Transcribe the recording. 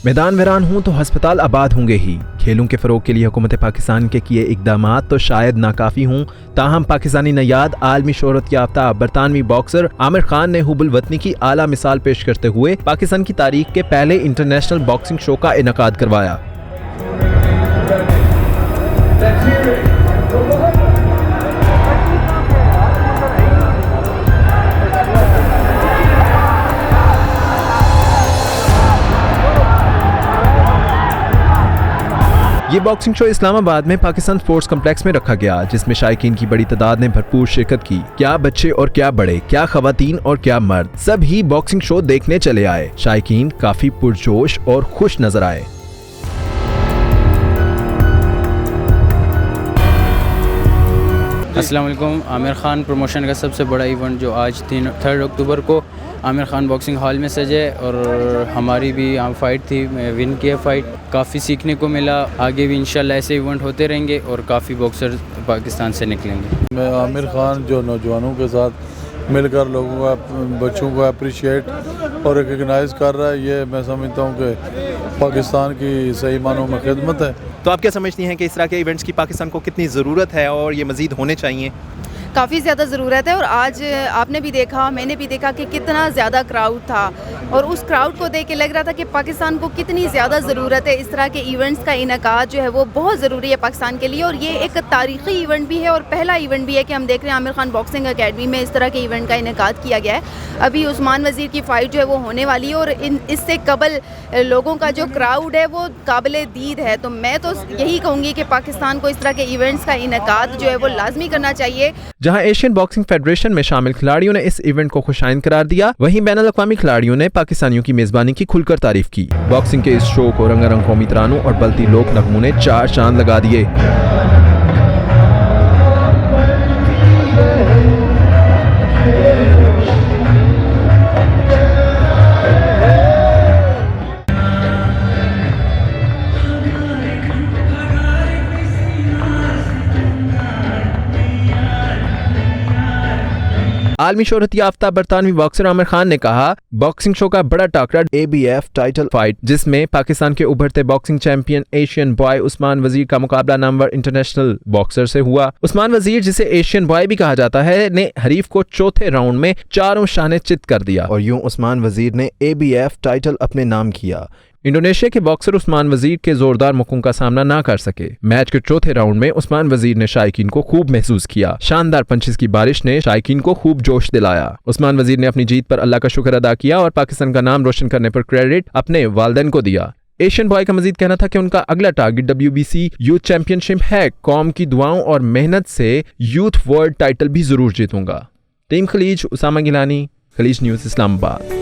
मैदान वीरान हूँ तो अस्पताल आबाद होंगे ही। खेलों के फरोग के लिए हुकूमत पाकिस्तान के किए इकदामात तो शायद नाकाफी हों, ताहम पाकिस्तानी नयाद आलमी शोहरत याफ्ता बरतानवी बॉक्सर आमिर खान ने हुबुल वतनी की आला मिसाल पेश करते हुए पाकिस्तान की तारीख के पहले इंटरनेशनल बॉक्सिंग शो का इनेकाद करवाया। ये बॉक्सिंग शो इस्लामाबाद में पाकिस्तान स्पोर्ट्स कॉम्प्लेक्स में रखा गया, जिसमें शायकीन की बड़ी तादाद ने भरपूर शिरकत की। क्या बच्चे और क्या बड़े, क्या खवातीन और क्या मर्द, सब ही बॉक्सिंग शो देखने चले आए। शायकीन काफी पुरजोश और खुश नजर आए। अस्सलाम वालेकुम। आमिर खान प्रमोशन का सबसे बड़ा इवेंट जो आज 3 अक्टूबर को आमिर खान बॉक्सिंग हॉल में सजे और हमारी भी यहाँ फ़ाइट थी, मैं विन किया फ़ाइट। काफ़ी सीखने को मिला। आगे भी इंशाल्लाह ऐसे इवेंट होते रहेंगे और काफ़ी बॉक्सर पाकिस्तान से निकलेंगे। मैं आमिर खान जो नौजवानों के साथ मिलकर लोगों का, बच्चों को अप्रिशिएट और रिकग्नाइज़ कर रहा है, ये मैं समझता हूँ कि पाकिस्तान की सही मानों में खिदमत है। तो आप क्या समझती हैं कि इस तरह के इवेंट्स की पाकिस्तान को कितनी ज़रूरत है और ये मज़ीद होने चाहिए? काफ़ी ज़्यादा ज़रूरत है। और आज आपने भी देखा, मैंने भी देखा कि कितना ज़्यादा क्राउड था और उस क्राउड को देख के लग रहा था कि पाकिस्तान को कितनी ज़्यादा ज़रूरत है। इस तरह के इवेंट्स का इनेकाद जो है वो बहुत ज़रूरी है पाकिस्तान के लिए और ये एक तारीख़ी इवेंट भी है और पहला इवेंट भी है कि हम देख रहे हैं आमिर खान बॉक्सिंग अकेडमी में इस तरह के इवेंट का इनेकाद किया गया है। अभी उस्मान वज़ीर की फ़ाइट जो है वो होने वाली है और इससे कबल लोगों का जो क्राउड है वो काबिल दीद है। तो मैं तो यही कहूँगी कि पाकिस्तान को इस तरह के इवेंट्स का इनेकाद जो है वो लाजमी करना चाहिए। जहां एशियन बॉक्सिंग फेडरेशन में शामिल खिलाड़ियों ने इस इवेंट को खुशाइन करार दिया, वहीं बैनुल-अक़वामी खिलाड़ियों ने पाकिस्तानियों की मेजबानी की खुलकर तारीफ की। बॉक्सिंग के इस शो को रंगारंग कौमी तरानों और बलती लोक नगमों ने 4 चांद लगा दिए। आलमी शोहरत याफ्ता बरतानवी बॉक्सर आमिर खान ने कहा, बॉक्सिंग शो का बड़ा टाकरा ABF टाइटल फाइट, जिसमें पाकिस्तान के उभरते boxing champion Asian boy Usman वजीर का मुकाबला नामवर इंटरनेशनल बॉक्सर से हुआ। उस्मान वजीर, जिसे एशियन बॉय भी कहा जाता है, ने हरीफ को चौथे राउंड में चारों शाने चित कर दिया और यूं उस्मान वजीर ने ABF टाइटल अपने नाम किया। इंडोनेशिया के बॉक्सर उस्मान वजीर के जोरदार मुक्कों का सामना ना कर सके। मैच के चौथे राउंड में उस्मान वजीर ने शायकीन को खूब महसूस किया। शानदार पंचेस की बारिश ने शायकीन को खूब जोश दिलाया। उस्मान वजीर ने अपनी जीत पर अल्लाह का शुक्र अदा किया और पाकिस्तान का नाम रोशन करने पर क्रेडिट अपने वालिदैन को दिया। एशियन बॉय का मजीद कहना था कि उनका अगला टारगेट WBC यूथ चैंपियनशिप है। कौम की दुआओं और मेहनत से यूथ वर्ल्ड टाइटल भी जरूर जीतूंगा। Team Khaleej, Usama Gilani, Khaleej news, Islamabad.